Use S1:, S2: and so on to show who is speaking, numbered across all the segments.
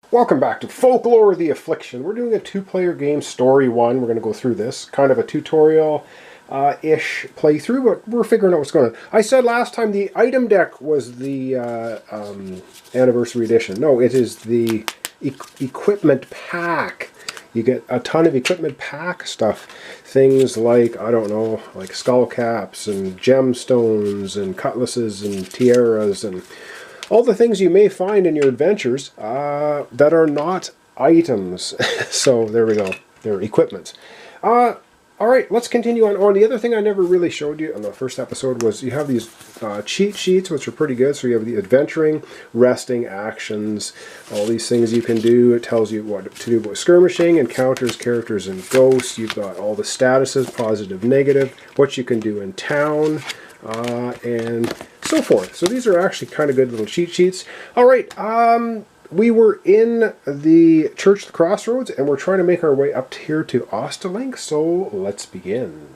S1: Welcome back to Folklore, the Affliction. We're doing a two-player game, Story 1. We're going to go through this. Kind of a tutorial-ish playthrough, but we're figuring out what's going on. I said last time the item deck was the Anniversary Edition. No, it is the Equipment Pack. You get a ton of Equipment Pack stuff. Things like, I don't know, like skull caps and gemstones and cutlasses and tiaras and all the things you may find in your adventures that are not items. So there we go. They're equipment. Alright, let's continue on. The other thing I never really showed you in the first episode was you have these cheat sheets, which are pretty good. So you have the adventuring, resting, actions, all these things you can do. It tells you what to do about skirmishing, encounters, characters, and ghosts. You've got all the statuses, positive, negative, what you can do in town, and so forth. So these are actually kind of good little cheat sheets. Alright, we were in the Church of the Crossroads, and we're trying to make our way up here to Ostelink, so let's begin.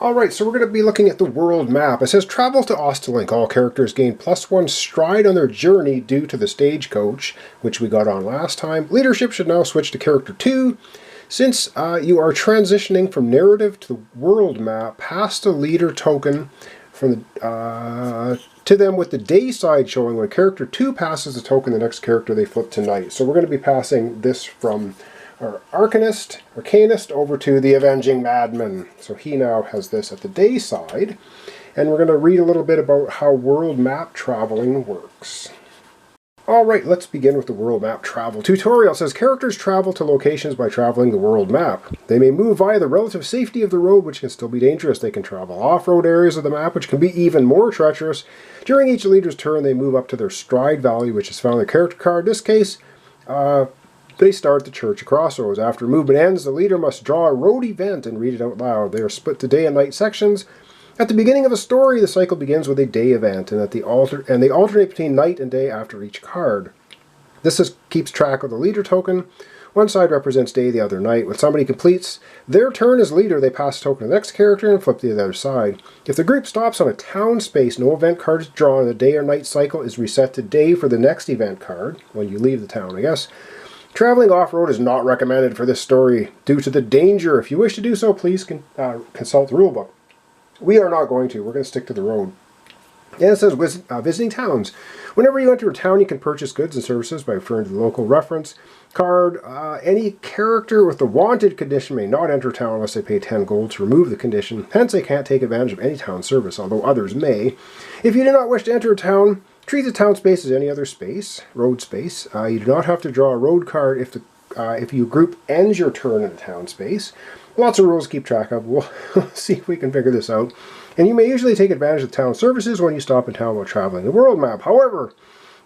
S1: Alright, so we're going to be looking at the world map. It says, travel to Ostelink. All characters gain +1 stride on their journey due to the stagecoach, which we got on last time. Leadership should now switch to character 2. Since you are transitioning from narrative to the world map, pass the leader token from the, to them with the day side showing. When character 2 passes the token, the next character they flip to night. So we're going to be passing this from our Arcanist over to the Avenging Madman. So he now has this at the day side. And we're going to read a little bit about how world map traveling works. Alright, let's begin with the world map travel tutorial. It says characters travel to locations by traveling the world map. They may move via the relative safety of the road, which can still be dangerous. They can travel off-road areas of the map, which can be even more treacherous. During each leader's turn, they move up to their stride value, which is found in the character card. In this case, they start the Church of Crossroads. After movement ends, the leader must draw a road event and read it out loud. They are split to day and night sections. At the beginning of a story, the cycle begins with a day event, and they alternate between night and day after each card. This keeps track of the leader token. One side represents day, the other night. When somebody completes their turn as leader, they pass the token to the next character and flip to the other side. If the group stops on a town space, no event card is drawn, and the day or night cycle is reset to day for the next event card, when you leave the town, I guess. Traveling off-road is not recommended for this story due to the danger. If you wish to do so, please consult the rulebook. We are not going to. We're going to stick to the road. And it says visiting towns. Whenever you enter a town, you can purchase goods and services by referring to the local reference card. Any character with the wanted condition may not enter a town unless they pay 10 gold to remove the condition. Hence, they can't take advantage of any town service, although others may. If you do not wish to enter a town, treat the town space as any other space, road space. You do not have to draw a road card if your group ends your turn in a town space. Lots of rules to keep track of. We'll see if we can figure this out. And you may usually take advantage of town services when you stop in town while traveling the world map. However,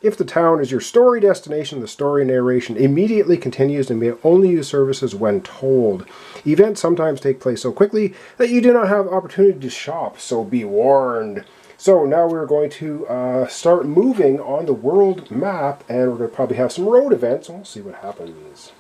S1: if the town is your story destination, the story narration immediately continues and may only use services when told. Events sometimes take place so quickly that you do not have opportunity to shop, so be warned. So now we're going to start moving on the world map, and we're going to probably have some road events, and we'll see what happens.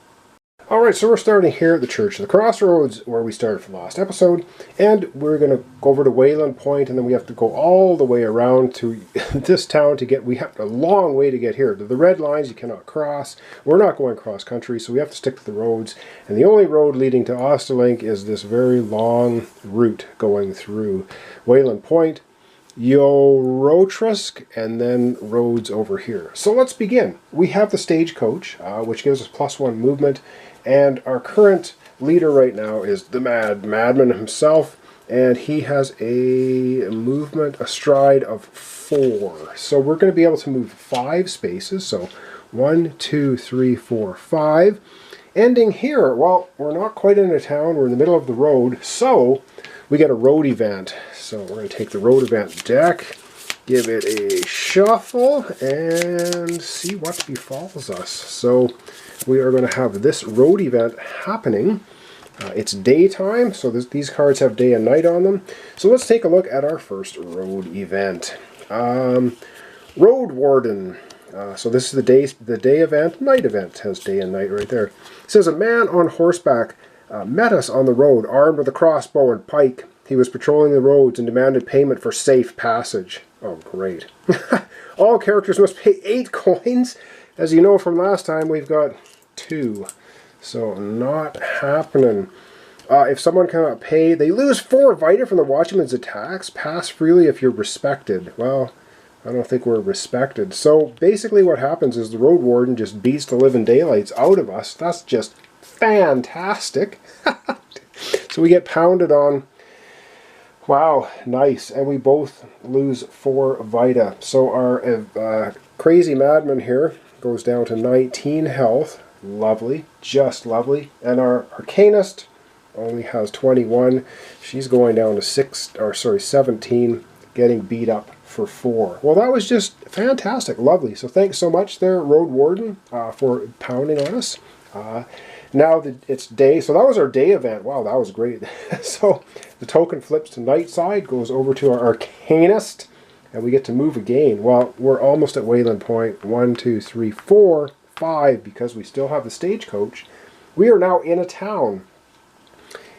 S1: Alright, so we're starting here at the Church of the Crossroads, where we started from last episode, and we're going to go over to Wayland Point, and then we have to go all the way around to this town to get, we have a long way to get here. The red lines you cannot cross. We're not going cross country, so we have to stick to the roads, and the only road leading to Ostelink is this very long route going through Wayland Point, Yorotrusk, and then roads over here. So let's begin. We have the stagecoach, which gives us +1 movement, and our current leader right now is the Madman himself, and he has a movement, a stride of 4. So we're going to be able to move 5 spaces, so 1, 2, 3, 4, 5. Ending here, well, we're not quite in a town, we're in the middle of the road, so we get a road event. So we're going to take the road event deck, give it a shuffle, and see what befalls us. So we are going to have this road event happening. It's daytime, so these cards have day and night on them. So let's take a look at our first road event. Road Warden. So this is the day event. Night event has day and night right there. It says a man on horseback met us on the road, armed with a crossbow and pike. He was patrolling the roads and demanded payment for safe passage. Oh, great. All characters must pay 8 coins. As you know from last time, we've got 2. So not happening. If someone cannot pay, they lose 4 Vita from the Watchman's attacks. Pass freely if you're respected. Well, I don't think we're respected. So basically what happens is the Road Warden just beats the living daylights out of us. That's just fantastic. So we get pounded on. Wow, nice. And we both lose 4 Vita. So our crazy Madman here goes down to 19 health. Lovely, just lovely. And our Arcanist only has 21. She's going down to 17, getting beat up for 4. Well, that was just fantastic, lovely. So thanks so much there, Road Warden, for pounding on us. Now that it's day, so that was our day event. Wow, that was great. So the token flips to night side, goes over to our Arcanist, and we get to move again. Well, we're almost at Wayland Point. 1, 2, 3, 4, 5, because we still have the stagecoach. We are now in a town.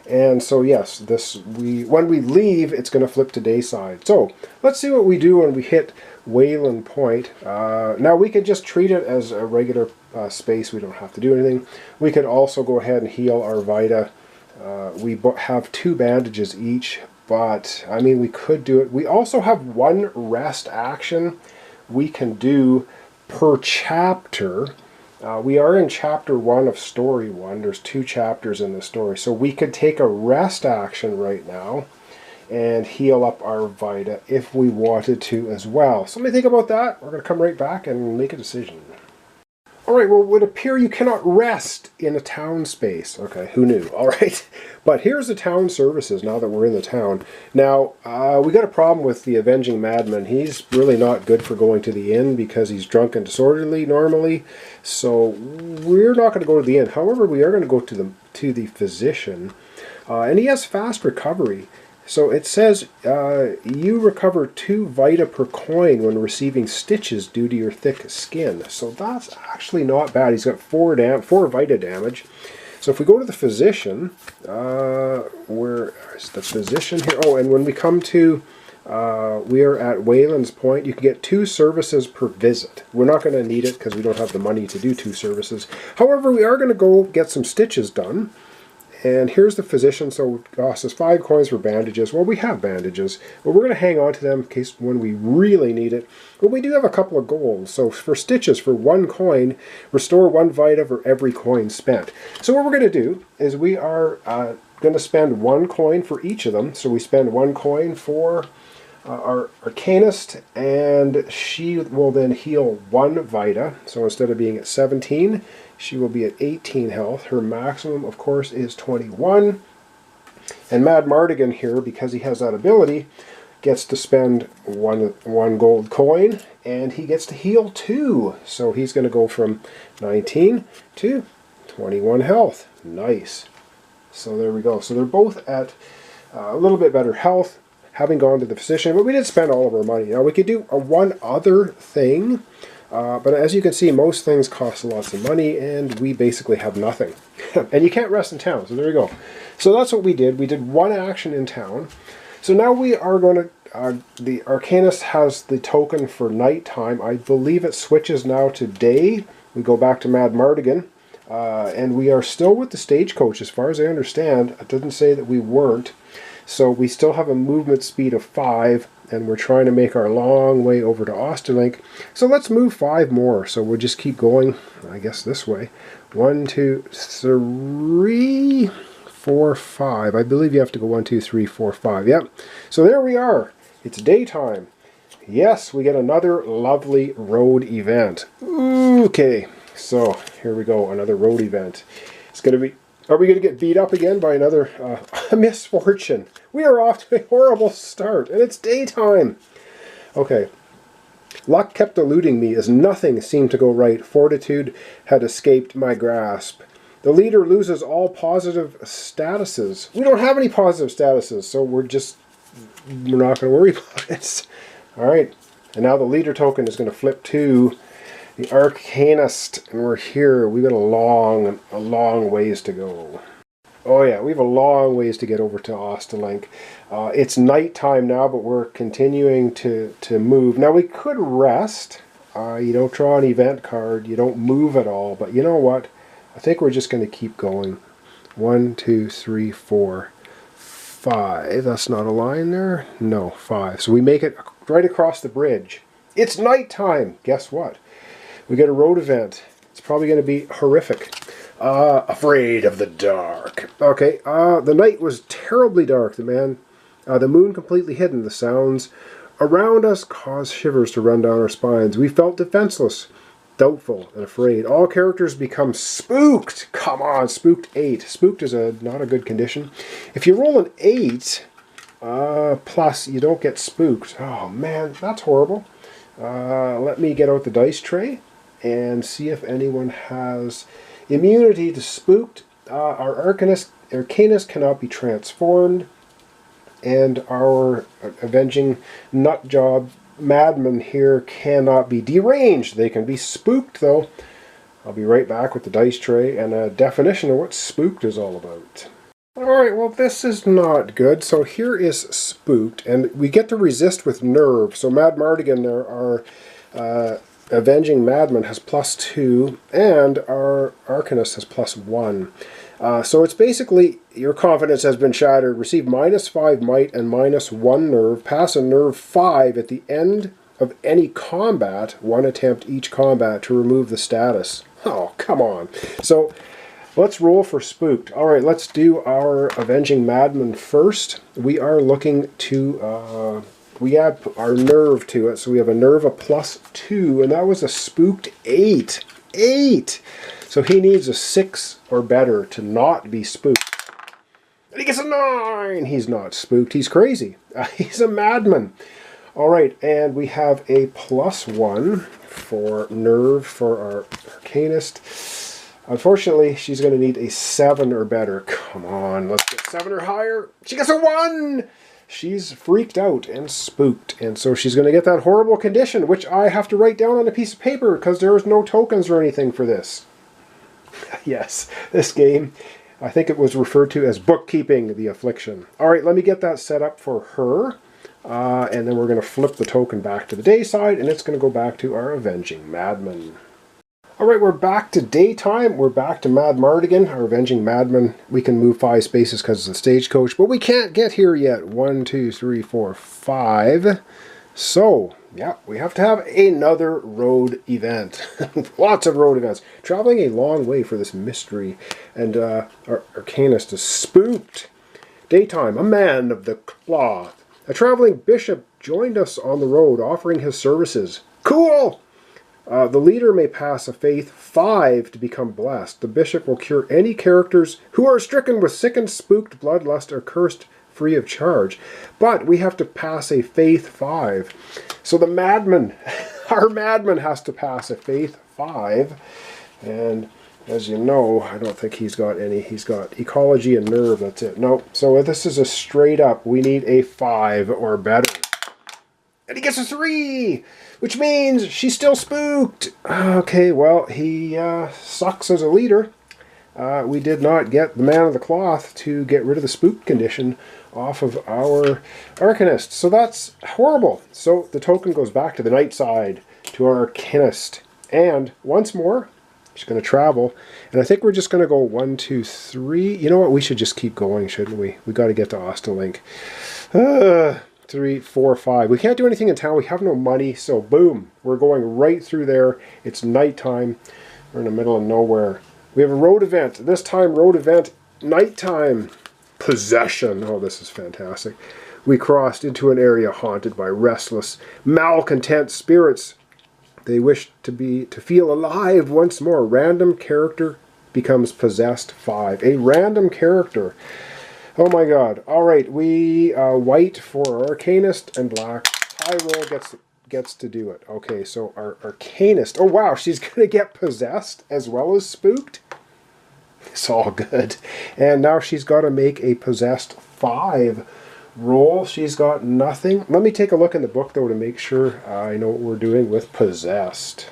S1: And so yes, when we leave, it's going to flip to day side. So let's see what we do when we hit Wayland Point. Now we could just treat it as a regular space. We don't have to do anything. We could also go ahead and heal our Vita. We have 2 bandages each, but I mean we could do it. We also have 1 rest action we can do per chapter. We are in chapter 1 of story 1. There's 2 chapters in the story. So we could take a rest action right now and heal up our Vita if we wanted to as well. So let me think about that. We're going to come right back and make a decision. Alright, well, it would appear you cannot rest in a town space. Okay, who knew? Alright, but here's the town services now that we're in the town. Now, we got a problem with the Avenging Madman. He's really not good for going to the inn because he's drunk and disorderly normally. So we're not going to go to the inn. However, we are going to go to the physician. And he has fast recovery. So it says you recover 2 Vita per coin when receiving stitches due to your thick skin. So that's actually not bad. He's got 4 Vita damage. So if we go to the physician, where is the physician here? Oh, and when we come to, we are at Wayland's Point, you can get 2 services per visit. We're not going to need it because we don't have the money to do 2 services. However, we are going to go get some stitches done. And here's the physician, so it costs us 5 coins for bandages. Well, we have bandages, but we're going to hang on to them in case when we really need it. But we do have a couple of goals. So for stitches, for 1 coin, restore 1 Vita for every coin spent. So what we're going to do is we are going to spend 1 coin for each of them. So we spend 1 coin for our Arcanist, and she will then heal 1 Vita. So instead of being at 17, she will be at 18 health. Her maximum, of course, is 21. And Mad Mardigan here, because he has that ability, gets to spend one gold coin, and he gets to heal 2. So he's going to go from 19 to 21 health. Nice. So there we go. So they're both at a little bit better health, having gone to the physician, but we did spend all of our money. Now we could do one other thing, but as you can see, most things cost lots of money, and we basically have nothing. And you can't rest in town, so there you go. So that's what we did. We did 1 action in town. So now we are going to, the Arcanist has the token for nighttime. I believe it switches now to day. We go back to Mad Mardigan. And we are still with the stagecoach, as far as I understand. It doesn't say that we weren't. So we still have a movement speed of 5, and we're trying to make our long way over to Austerlink. So let's move 5 more. So we'll just keep going, I guess, this way. 1, 2, 3, 4, 5. I believe you have to go 1, 2, 3, 4, 5. Yep. So there we are. It's daytime. Yes, we get another lovely road event. Okay. So here we go, another road event. It's going to be, are we going to get beat up again by another misfortune? We are off to a horrible start, and it's daytime. Okay. Luck kept eluding me as nothing seemed to go right. Fortitude had escaped my grasp. The leader loses all positive statuses. We don't have any positive statuses, so we're not going to worry about it. All right. And now the leader token is going to flip to the Arcanist, and we're here. We've got a long ways to go. Oh yeah, we have a long ways to get over to Austerlink. It's nighttime now, but we're continuing to move. Now we could rest. You don't draw an event card. You don't move at all. But you know what? I think we're just going to keep going. 1, 2, 3, 4, 5. That's not a line there. No, 5. So we make it right across the bridge. It's nighttime. Guess what? We get a road event. It's probably going to be horrific. Afraid of the dark. Okay, the night was terribly dark. The moon completely hidden. The sounds around us caused shivers to run down our spines. We felt defenseless, doubtful, and afraid. All characters become spooked. Come on, spooked 8. Spooked is not a good condition. If you roll an 8, plus you don't get spooked. Oh man, that's horrible. Let me get out the dice tray and see if anyone has immunity to spooked. Our Arcanist cannot be transformed, and our avenging nutjob Madman here cannot be deranged. They can be spooked though. I'll be right back with the dice tray and a definition of what spooked is all about. Alright, well this is not good. So here is spooked, and we get to resist with nerve. So Mad Mardigan there, our avenging Madman, has +2, and our Arcanist has +1. So it's basically, your confidence has been shattered. Receive -5 might and -1 nerve. Pass a nerve 5 at the end of any combat. 1 attempt each combat to remove the status. Oh, come on. So let's roll for spooked. Alright, let's do our avenging Madman first. We are looking to, we add our nerve to it. So we have a nerve of +2, and that was a spooked 8. 8! So he needs a 6 or better to not be spooked. And he gets a 9! He's not spooked. He's crazy. He's a madman. Alright, and we have a +1 for nerve for our Arcanist. Unfortunately, she's going to need a 7 or better. Come on, let's get 7 or higher. She gets a 1! She's freaked out and spooked, and so she's going to get that horrible condition, which I have to write down on a piece of paper because there's no tokens or anything for this. Yes, this game, I think it was referred to as bookkeeping, the Affliction. Alright, let me get that set up for her, and then we're going to flip the token back to the day side, and it's going to go back to our avenging Madman. Alright, we're back to daytime. We're back to Mad Mardigan, our avenging Madman. We can move 5 spaces because it's a stagecoach, but we can't get here yet. 1, 2, 3, 4, 5. So, yeah, we have to have another road event. Lots of road events. Traveling a long way for this mystery. And our Arcanist is spooked. Daytime, a man of the cloth. A traveling bishop joined us on the road, offering his services. Cool! The leader may pass a faith 5 to become blessed. The bishop will cure any characters who are stricken with sickened, spooked, bloodlust, or cursed free of charge. But we have to pass a faith 5. So the madman, our madman, has to pass a faith 5. And as you know, I don't think he's got any. He's got ecology and nerve, that's it. No, so this is a straight up, we need a 5 or better. And he gets a 3, which means she's still spooked. Okay, well, he sucks as a leader. We did not get the man of the cloth to get rid of the spooked condition off of our Arcanist. So that's horrible. So the token goes back to the night side, to our Arcanist. And once more, she's going to travel. And I think we're just going to go 1, 2, 3. You know what? We should just keep going, shouldn't we? We got to get to Ostelink. 3, 4, 5. We can't do anything in town. We have no money. So boom, we're going right through there. It's nighttime. We're in the middle of nowhere. We have a road event. This time, road event, nighttime. Possession. Oh, this is fantastic. We crossed into an area haunted by restless, malcontent spirits. They wish to feel alive once more. Random character becomes possessed 5. A random character. Oh my god. Alright, we white for our Arcanist and black. Tyrell gets to do it. Okay, so our Arcanist. Oh wow, she's going to get possessed as well as spooked. It's all good. And now she's got to make a possessed 5 roll. She's got nothing. Let me take a look in the book though to make sure I know what we're doing with possessed.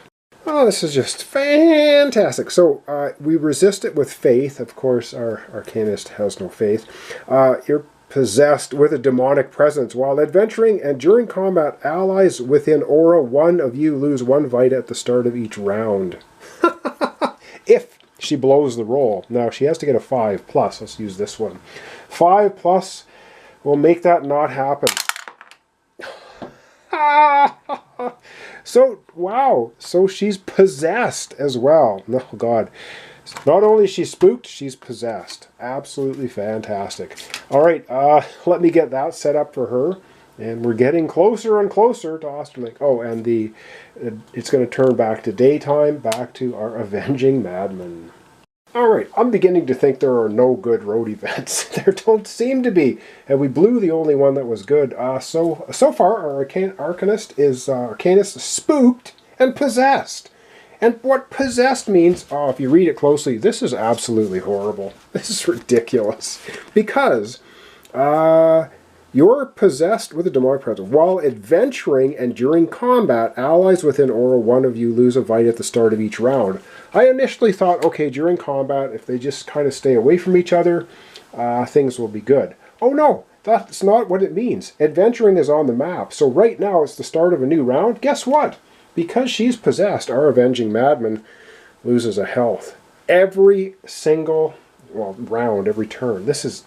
S1: Oh, this is just fantastic. So we resist it with faith. Of course, our Arcanist has no faith. Your possessed with a demonic presence. While adventuring and during combat, allies within aura 1 of you lose 1 vita at the start of each round. If she blows the roll. Now, she has to get a 5 plus. Let's use this one. 5 plus will make that not happen. So, wow. So she's possessed as well. Oh, God. Not only is she spooked, she's possessed. Absolutely fantastic. All right, let me get that set up for her. And we're getting closer and closer to Osterlink. Oh, and it's going to turn back to daytime, back to our Avenging Madman. All right, I'm beginning to think there are no good road events. There don't seem to be. And we blew the only one that was good. So far, our Arcanist is spooked and possessed. And what possessed means, oh, if you read it closely, this is absolutely horrible. This is ridiculous. Because you're possessed with a demonic presence. While adventuring and during combat, allies within aura 1 of you lose a vita at the start of each round. I initially thought, okay, during combat, if they just kind of stay away from each other, things will be good. Oh no, that's not what it means. Adventuring is on the map. So right now, it's the start of a new round. Guess what? Because she's possessed, our Avenging Madman loses a health. Every single, well, round, every turn. This is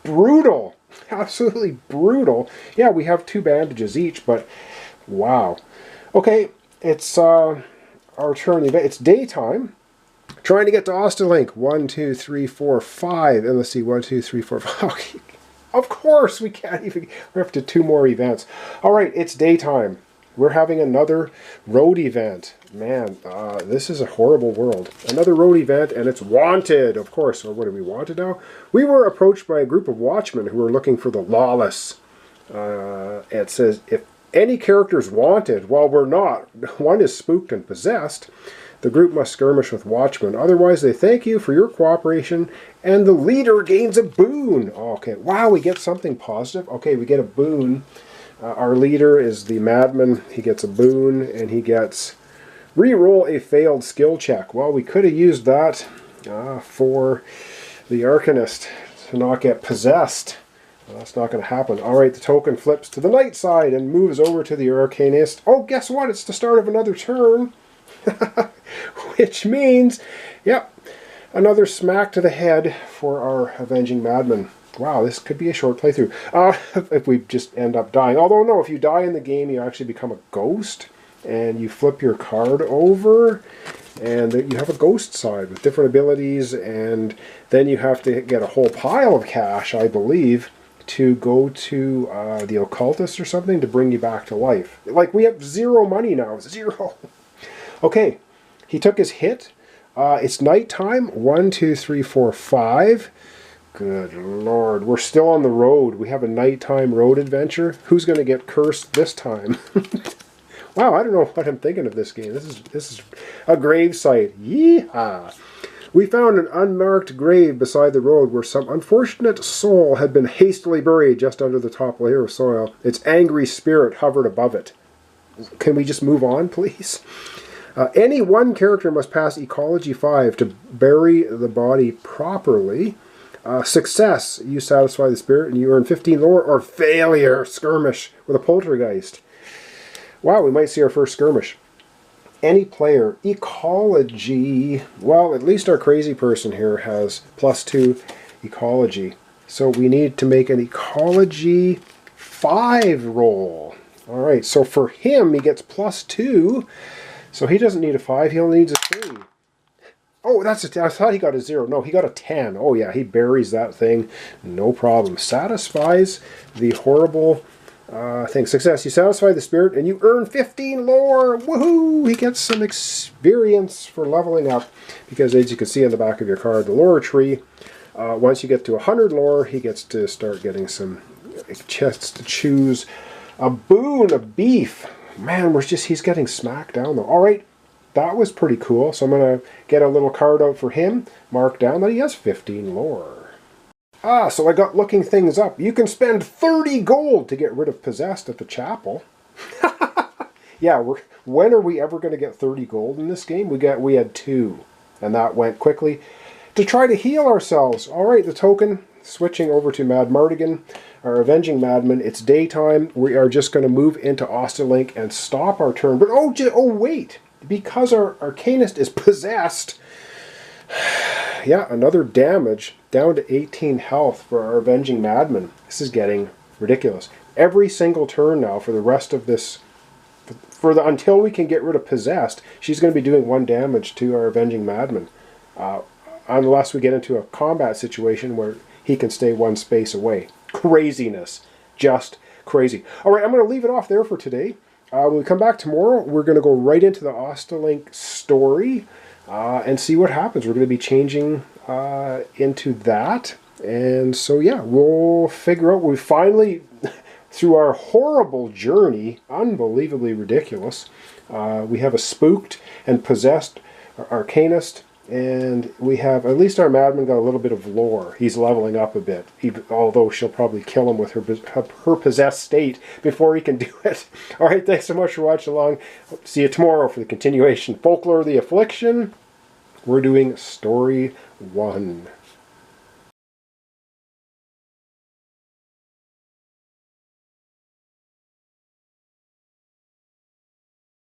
S1: brutal. Absolutely brutal. Yeah, we have 2 bandages each, but wow. Okay, it's our turn. It's daytime. Trying to get to Osterlink. 1, 2, 3, 4, 5. And let's see, 1, 2, 3, 4, 5. Okay. Of course, we can't even. We're up to 2 more events. All right, it's daytime. We're having another road event. Man, this is a horrible world. Another road event, and it's wanted, of course. So what are we wanted now? We were approached by a group of watchmen who were looking for the lawless. It says, if any character is wanted, while we're not, one is spooked and possessed, the group must skirmish with watchmen. Otherwise, they thank you for your cooperation, and the leader gains a boon. Okay, wow, we get something positive. Okay, we get a boon. Our leader is the Madman. He gets a boon, and he gets re-roll a failed skill check. Well, we could have used that for the Arcanist to not get possessed. Well, that's not going to happen. All right, the token flips to the night side and moves over to the Arcanist. Oh, guess what? It's the start of another turn. Which means, yep, another smack to the head for our Avenging Madman. Wow, this could be a short playthrough. If we just end up dying. Although, no, if you die in the game, you actually become a ghost. And you flip your card over. And you have a ghost side with different abilities. And then you have to get a whole pile of cash, I believe, to go to the occultist or something to bring you back to life. Like, we have 0 money now. 0. Okay, he took his hit. It's nighttime. 1, 2, 3, 4, 5. Good Lord, we're still on the road. We have a nighttime road adventure. Who's going to get cursed this time? Wow, I don't know what I'm thinking of this game. This is a grave site. Yeehaw! We found an unmarked grave beside the road where some unfortunate soul had been hastily buried just under the top layer of soil. Its angry spirit hovered above it. Can we just move on, please? Any one character must pass Ecology 5 to bury the body properly. Success, you satisfy the spirit and you earn 15 lore, or failure, skirmish with a poltergeist. Wow, we might see our first skirmish. Any player, ecology, well, at least our crazy person here has +2 ecology. So we need to make an ecology 5 roll. All right, so for him, he gets +2. So he doesn't need a 5, he only needs a 3. Oh, I thought he got a 0. No, he got a 10. Oh yeah, he buries that thing. No problem. Satisfies the horrible thing. Success. You satisfy the spirit and you earn 15 lore. Woohoo! He gets some experience for leveling up. Because as you can see on the back of your card, the lore tree, once you get to 100 lore, he gets to start getting some chests to choose. A boon, a beef. Man, he's getting smacked down though. All right. That was pretty cool. So I'm going to get a little card out for him, mark down that he has 15 lore. So I got looking things up. You can spend 30 gold to get rid of possessed at the chapel. Yeah, when are we ever going to get 30 gold in this game? We had 2, and that went quickly. To try to heal ourselves. All right, the token switching over to Mad Mardigan, our Avenging Madman. It's daytime. We are just going to move into Ostalink and stop our turn. But oh wait, because our Arcanist is possessed, yeah, another damage, down to 18 health for our Avenging Madman. This is getting ridiculous. Every single turn now for the rest of this, until we can get rid of possessed, she's going to be doing 1 damage to our Avenging Madman. Unless we get into a combat situation where he can stay 1 space away. Craziness. Just crazy. Alright, I'm going to leave it off there for today. When we come back tomorrow, we're going to go right into the Ostalink story and see what happens. We're going to be changing into that. And so, yeah, we'll figure out. We finally, through our horrible journey, unbelievably ridiculous, we have a spooked and possessed Arcanist. And we have, at least our Madman got a little bit of lore. He's leveling up a bit, although she'll probably kill him with her possessed state before he can do it. Alright, thanks so much for watching along. See you tomorrow for the continuation. Folklore, the Affliction. We're doing Story 1.